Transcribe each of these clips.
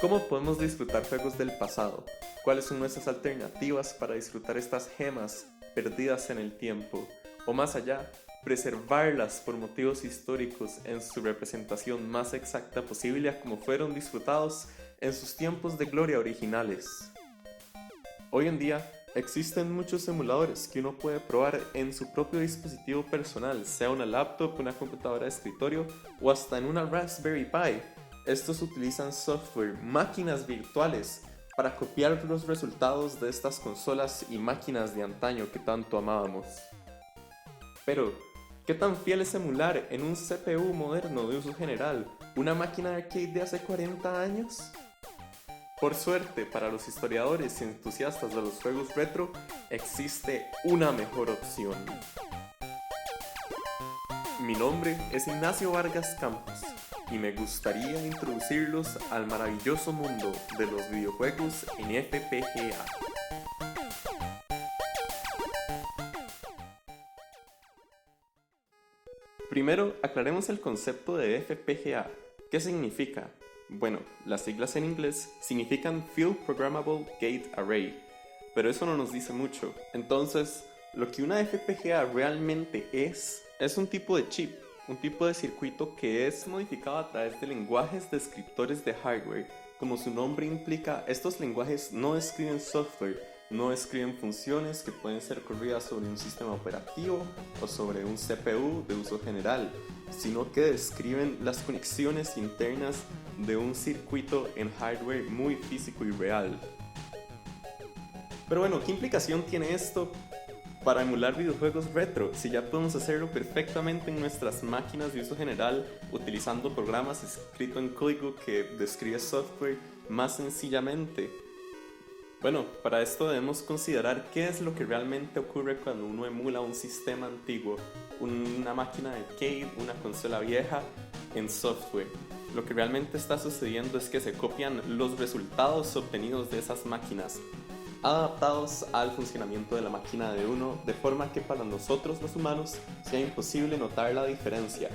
¿Cómo podemos disfrutar juegos del pasado? ¿Cuáles son nuestras alternativas para disfrutar estas gemas perdidas en el tiempo? O más allá, preservarlas por motivos históricos en su representación más exacta posible a como fueron disfrutados en sus tiempos de gloria originales. Hoy en día existen muchos emuladores que uno puede probar en su propio dispositivo personal, sea una laptop, una computadora de escritorio o hasta en una Raspberry Pi. Estos utilizan software, máquinas virtuales, para copiar los resultados de estas consolas y máquinas de antaño que tanto amábamos. Pero, ¿qué tan fiel es emular en un CPU moderno de uso general una máquina de arcade de hace 40 años? Por suerte, para los historiadores y entusiastas de los juegos retro, existe una mejor opción. Mi nombre es Ignacio Vargas Campos y me gustaría introducirlos al maravilloso mundo de los videojuegos en FPGA. Primero, aclaremos el concepto de FPGA. ¿Qué significa? Bueno, las siglas en inglés significan Field Programmable Gate Array, pero eso no nos dice mucho. Entonces, lo que una FPGA realmente es un tipo de chip, un tipo de circuito que es modificado a través de lenguajes descriptores de hardware. Como su nombre implica, estos lenguajes no describen software, no describen funciones que pueden ser corridas sobre un sistema operativo o sobre un CPU de uso general, sino que describen las conexiones internas de un circuito en hardware muy físico y real. Pero bueno, ¿qué implicación tiene esto para emular videojuegos retro si ya podemos hacerlo perfectamente en nuestras máquinas de uso general utilizando programas escritos en código que describe software más sencillamente? Bueno, para esto debemos considerar qué es lo que realmente ocurre cuando uno emula un sistema antiguo, una máquina de arcade, una consola vieja en software. Lo que realmente está sucediendo es que se copian los resultados obtenidos de esas máquinas, adaptados al funcionamiento de la máquina de uno, de forma que para nosotros los humanos sea imposible notar la diferencia.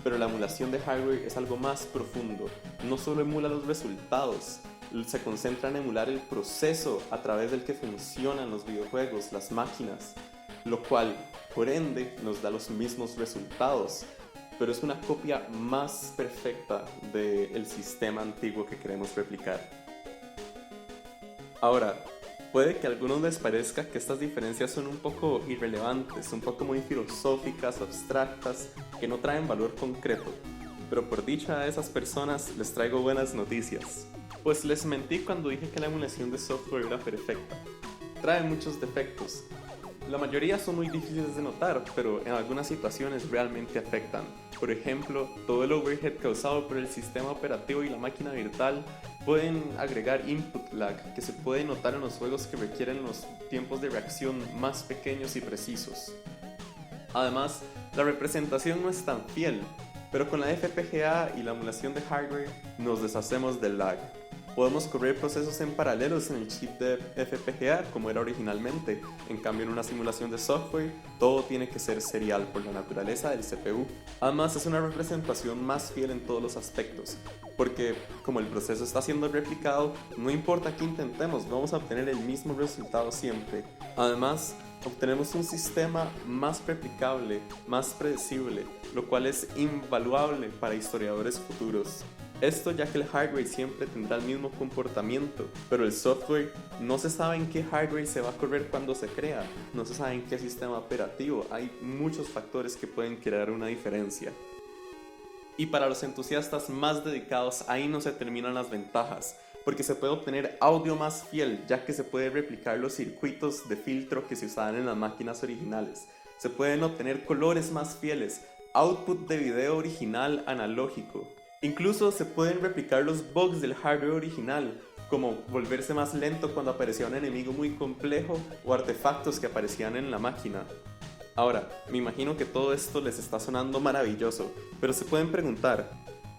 Pero la emulación de hardware es algo más profundo, no solo emula los resultados, se concentra en emular el proceso a través del que funcionan los videojuegos, las máquinas, lo cual, por ende, nos da los mismos resultados, pero es una copia más perfecta del sistema antiguo que queremos replicar. Ahora, puede que a algunos les parezca que estas diferencias son un poco irrelevantes, un poco muy filosóficas, abstractas, que no traen valor concreto, pero por dicha de esas personas les traigo buenas noticias. Pues les mentí cuando dije que la emulación de software era perfecta. Trae muchos defectos. La mayoría son muy difíciles de notar, pero en algunas situaciones realmente afectan. Por ejemplo, todo el overhead causado por el sistema operativo y la máquina virtual pueden agregar input lag, que se puede notar en los juegos que requieren los tiempos de reacción más pequeños y precisos. Además, la representación no es tan fiel, pero con la FPGA y la emulación de hardware nos deshacemos del lag. Podemos correr procesos en paralelos en el chip de FPGA como era originalmente. En cambio, en una simulación de software, todo tiene que ser serial por la naturaleza del CPU. Además, es una representación más fiel en todos los aspectos, porque como el proceso está siendo replicado, no importa qué intentemos, vamos a obtener el mismo resultado siempre. Además, obtenemos un sistema más replicable, más predecible, lo cual es invaluable para historiadores futuros. Esto ya que el hardware siempre tendrá el mismo comportamiento, pero el software no se sabe en qué hardware se va a correr cuando se crea, no se sabe en qué sistema operativo, hay muchos factores que pueden crear una diferencia. Y para los entusiastas más dedicados, ahí no se terminan las ventajas, porque se puede obtener audio más fiel, ya que se puede replicar los circuitos de filtro que se usaban en las máquinas originales. Se pueden obtener colores más fieles, output de video original analógico. Incluso se pueden replicar los bugs del hardware original, como volverse más lento cuando aparecía un enemigo muy complejo o artefactos que aparecían en la máquina. Ahora, me imagino que todo esto les está sonando maravilloso, pero se pueden preguntar,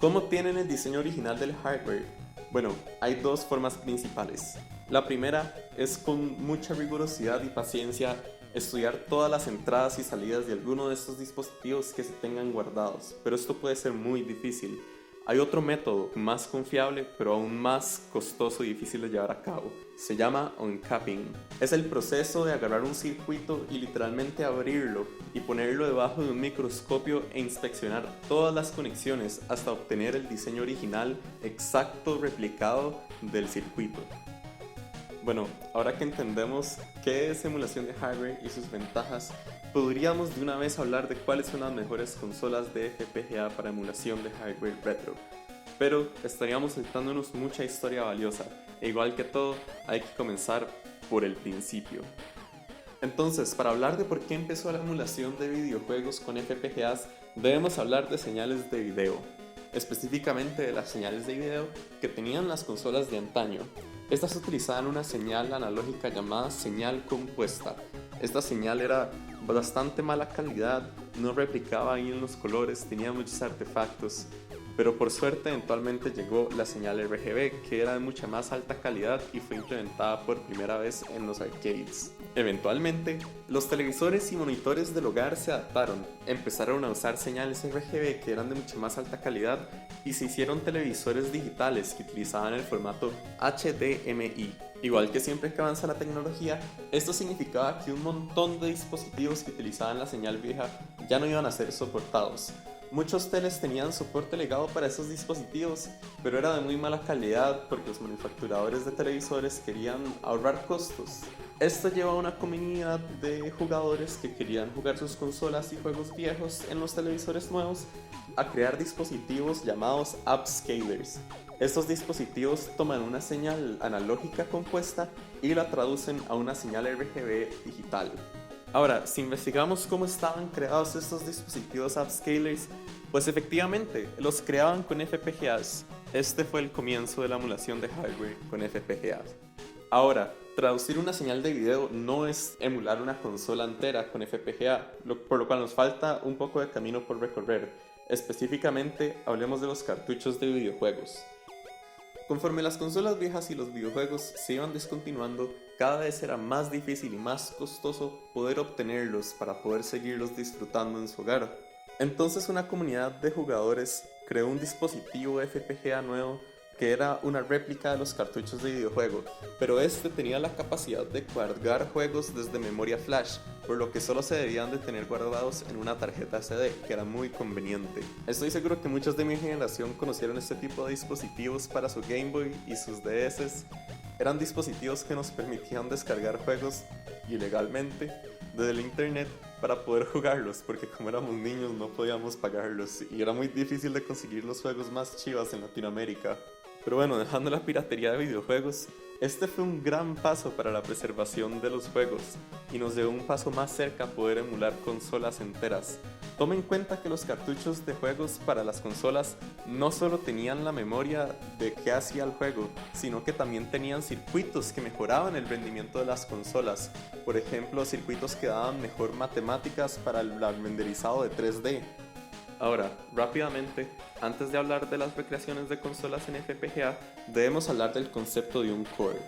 ¿cómo tienen el diseño original del hardware? Bueno, hay dos formas principales. La primera es con mucha rigurosidad y paciencia estudiar todas las entradas y salidas de alguno de estos dispositivos que se tengan guardados, pero esto puede ser muy difícil. Hay otro método más confiable, pero aún más costoso y difícil de llevar a cabo. Se llama uncapping. Es el proceso de agarrar un circuito y literalmente abrirlo y ponerlo debajo de un microscopio e inspeccionar todas las conexiones hasta obtener el diseño original exacto replicado del circuito. Bueno, ahora que entendemos qué es emulación de hardware y sus ventajas, podríamos de una vez hablar de cuáles son las mejores consolas de FPGA para emulación de hardware retro. Pero estaríamos saltándonos mucha historia valiosa, e igual que todo, hay que comenzar por el principio. Entonces, para hablar de por qué empezó la emulación de videojuegos con FPGAs, debemos hablar de señales de video, específicamente de las señales de video que tenían las consolas de antaño. Estas utilizaban una señal analógica llamada señal compuesta. Esta señal era bastante mala calidad, no replicaba bien los colores, tenía muchos artefactos, pero por suerte eventualmente llegó la señal RGB, que era de mucha más alta calidad y fue implementada por primera vez en los arcades. Eventualmente, los televisores y monitores del hogar se adaptaron, empezaron a usar señales RGB que eran de mucha más alta calidad y se hicieron televisores digitales que utilizaban el formato HDMI. Igual que siempre que avanza la tecnología, esto significaba que un montón de dispositivos que utilizaban la señal vieja ya no iban a ser soportados. Muchos teles tenían soporte legado para esos dispositivos, pero era de muy mala calidad porque los manufacturadores de televisores querían ahorrar costos. Esto llevó a una comunidad de jugadores que querían jugar sus consolas y juegos viejos en los televisores nuevos a crear dispositivos llamados upscalers. Estos dispositivos toman una señal analógica compuesta y la traducen a una señal RGB digital. Ahora, si investigamos cómo estaban creados estos dispositivos upscalers, pues efectivamente los creaban con FPGAs. Este fue el comienzo de la emulación de hardware con FPGAs. Ahora, traducir una señal de video no es emular una consola entera con FPGA, por lo cual nos falta un poco de camino por recorrer. Específicamente, hablemos de los cartuchos de videojuegos. Conforme las consolas viejas y los videojuegos se iban descontinuando, cada vez era más difícil y más costoso poder obtenerlos para poder seguirlos disfrutando en su hogar. Entonces una comunidad de jugadores creó un dispositivo FPGA nuevo que era una réplica de los cartuchos de videojuego, pero este tenía la capacidad de cargar juegos desde memoria flash, por lo que solo se debían de tener guardados en una tarjeta SD, que era muy conveniente. Estoy seguro que muchos de mi generación conocieron este tipo de dispositivos para su Game Boy y sus DS. Eran dispositivos que nos permitían descargar juegos ilegalmente desde el internet para poder jugarlos, porque como éramos niños no podíamos pagarlos y era muy difícil de conseguir los juegos más chivas en Latinoamérica. Pero bueno, dejando la piratería de videojuegos, este fue un gran paso para la preservación de los juegos y nos llevó un paso más cerca a poder emular consolas enteras. Toma en cuenta que los cartuchos de juegos para las consolas no solo tenían la memoria de qué hacía el juego, sino que también tenían circuitos que mejoraban el rendimiento de las consolas. Por ejemplo, circuitos que daban mejor matemáticas para el renderizado de 3D. Ahora, rápidamente, antes de hablar de las recreaciones de consolas en FPGA, debemos hablar del concepto de un core.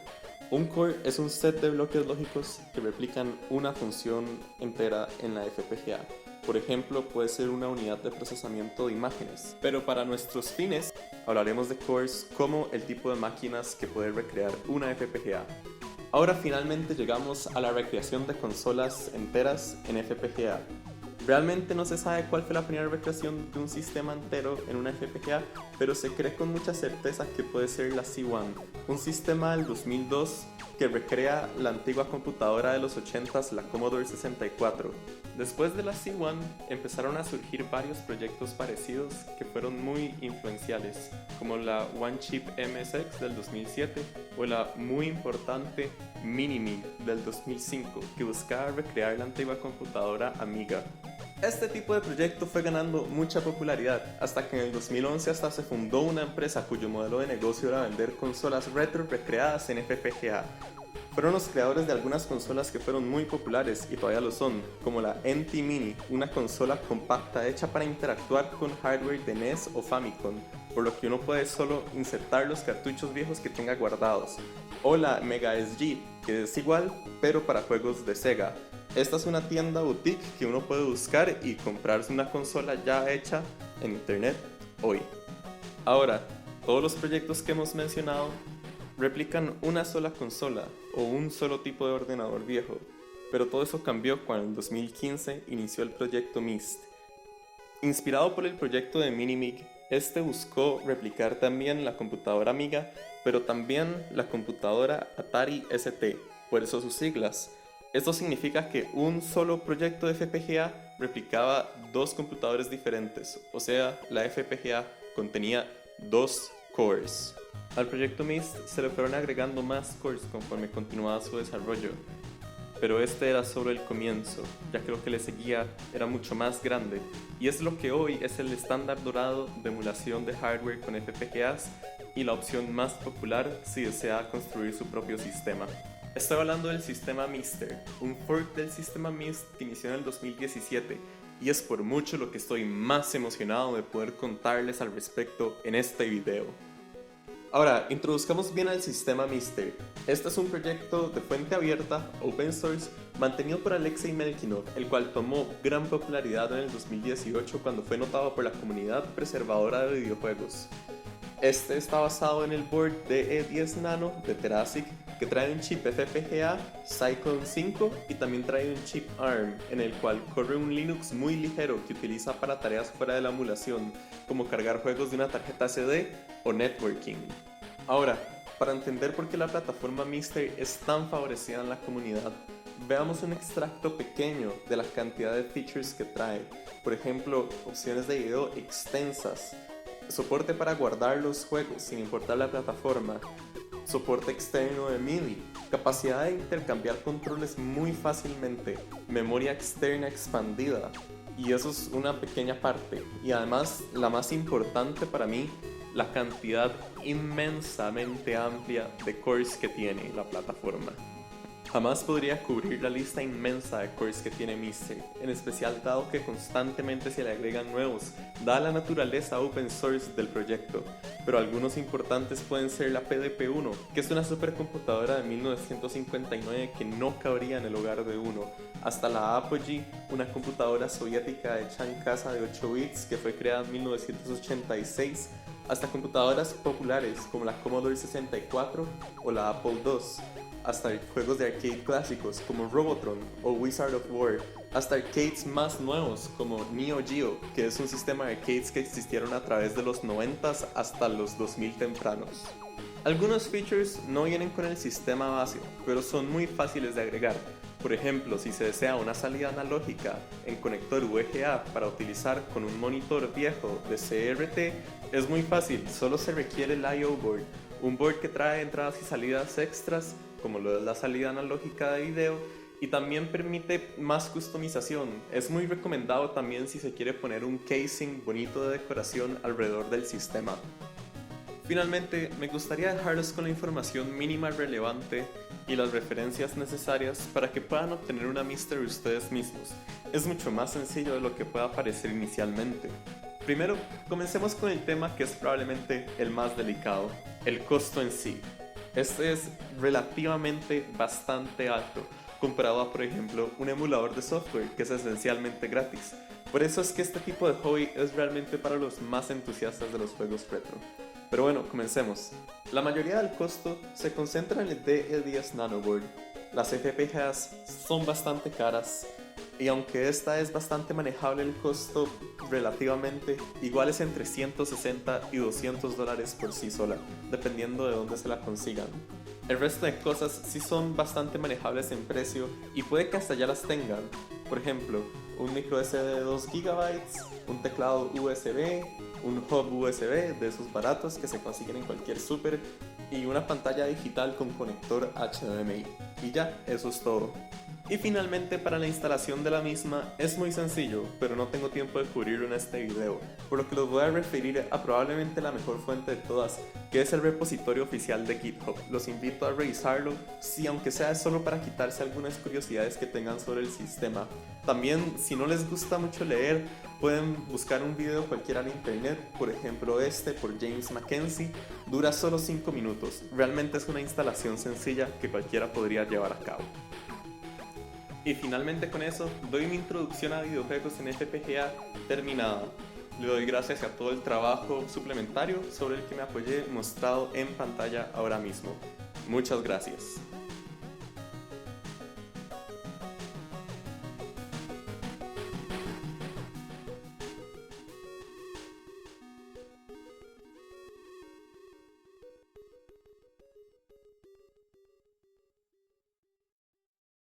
Un core es un set de bloques lógicos que replican una función entera en la FPGA. Por ejemplo, puede ser una unidad de procesamiento de imágenes. Pero para nuestros fines, hablaremos de cores como el tipo de máquinas que puede recrear una FPGA. Ahora finalmente llegamos a la recreación de consolas enteras en FPGA. Realmente no se sabe cuál fue la primera recreación de un sistema entero en una FPGA, pero se cree con mucha certeza que puede ser la C1, un sistema del 2002 que recrea la antigua computadora de los 80s, la Commodore 64. Después de la C1 empezaron a surgir varios proyectos parecidos que fueron muy influenciales, como la One Chip MSX del 2007 o la muy importante Minimi del 2005, que buscaba recrear la antigua computadora Amiga. Este tipo de proyecto fue ganando mucha popularidad, hasta que en el 2011 hasta se fundó una empresa cuyo modelo de negocio era vender consolas retro recreadas en FPGA. Fueron los creadores de algunas consolas que fueron muy populares y todavía lo son, como la NT Mini, una consola compacta hecha para interactuar con hardware de NES o Famicom, por lo que uno puede solo insertar los cartuchos viejos que tenga guardados, o la Mega SG, que es igual, pero para juegos de Sega. Esta es una tienda boutique que uno puede buscar y comprarse una consola ya hecha en internet hoy. Ahora, todos los proyectos que hemos mencionado replican una sola consola o un solo tipo de ordenador viejo, pero todo eso cambió cuando en 2015 inició el proyecto Myst. Inspirado por el proyecto de Minimig, este buscó replicar también la computadora Amiga, pero también la computadora Atari ST, por eso sus siglas. Esto significa que un solo proyecto de FPGA replicaba dos computadores diferentes, o sea, la FPGA contenía dos cores. Al proyecto Myst se le fueron agregando más cores conforme continuaba su desarrollo, pero este era solo el comienzo, ya que lo que le seguía era mucho más grande, y es lo que hoy es el estándar dorado de emulación de hardware con FPGAs y la opción más popular si desea construir su propio sistema. Estoy hablando del sistema Mister, un fork del sistema Myst que inició en el 2017, y es por mucho lo que estoy más emocionado de poder contarles al respecto en este video. Ahora, introduzcamos bien al sistema Mister. Este es un proyecto de fuente abierta, open source, mantenido por Alexei Melkinov, el cual tomó gran popularidad en el 2018 cuando fue notado por la comunidad preservadora de videojuegos. Este está basado en el board de E10 Nano de Terasic, que trae un chip FPGA Cyclone 5 y también trae un chip ARM, en el cual corre un Linux muy ligero que utiliza para tareas fuera de la emulación, como cargar juegos de una tarjeta SD o networking. Ahora, para entender por qué la plataforma Mister es tan favorecida en la comunidad, veamos un extracto pequeño de la cantidad de features que trae. Por ejemplo, opciones de video extensas, soporte para guardar los juegos sin importar la plataforma, soporte externo de MIDI, capacidad de intercambiar controles muy fácilmente, memoria externa expandida, y eso es una pequeña parte, y además la más importante para mí, la cantidad inmensamente amplia de cores que tiene la plataforma. Jamás podría cubrir la lista inmensa de cores que tiene Mister, en especial dado que constantemente se le agregan nuevos, dada la naturaleza open source del proyecto, pero algunos importantes pueden ser la PDP-1, que es una supercomputadora de 1959 que no cabría en el hogar de uno, hasta la Apogee, una computadora soviética hecha en casa de 8 bits que fue creada en 1986, hasta computadoras populares como la Commodore 64 o la Apple II, hasta juegos de arcade clásicos como Robotron o Wizard of War, hasta arcades más nuevos como Neo Geo, que es un sistema de arcades que existieron a través de los 90s hasta los 2000 tempranos. Algunos features no vienen con el sistema base, pero son muy fáciles de agregar. Por ejemplo, si se desea una salida analógica en conector VGA para utilizar con un monitor viejo de CRT, es muy fácil, solo se requiere el I/O board, un board que trae entradas y salidas extras, como lo es la salida analógica de video, y también permite más customización. Es muy recomendado también si se quiere poner un casing bonito de decoración alrededor del sistema. Finalmente, me gustaría dejarlos con la información mínima relevante y las referencias necesarias para que puedan obtener una Mister ustedes mismos. Es mucho más sencillo de lo que pueda parecer inicialmente. Primero, comencemos con el tema que es probablemente el más delicado, el costo en sí. Este es relativamente bastante alto, comparado a, por ejemplo, un emulador de software que es esencialmente gratis. Por eso es que este tipo de hobby es realmente para los más entusiastas de los juegos retro. Pero bueno, comencemos. La mayoría del costo se concentra en el DE10 Nanoboard. Las FPGAs son bastante caras, y aunque esta es bastante manejable el costo relativamente, igual es entre 160 y $200 por sí sola, dependiendo de dónde se la consigan. El resto de cosas sí son bastante manejables en precio y puede que hasta ya las tengan. Por ejemplo, un micro SD de 2 GB, un teclado USB, un hub USB de esos baratos que se consiguen en cualquier super y una pantalla digital con conector HDMI. Y ya, eso es todo. Y finalmente, para la instalación de la misma es muy sencillo, pero no tengo tiempo de cubrirlo en este video, por lo que los voy a referir a probablemente la mejor fuente de todas, que es el repositorio oficial de GitHub. Los invito a revisarlo, si aunque sea solo para quitarse algunas curiosidades que tengan sobre el sistema. También, si no les gusta mucho leer, pueden buscar un video cualquiera en internet, por ejemplo este por James Mackenzie, dura solo 5 minutos, realmente es una instalación sencilla que cualquiera podría llevar a cabo. Y finalmente con eso, doy mi introducción a videojuegos en FPGA terminada. Le doy gracias a todo el trabajo suplementario sobre el que me apoyé mostrado en pantalla ahora mismo. Muchas gracias.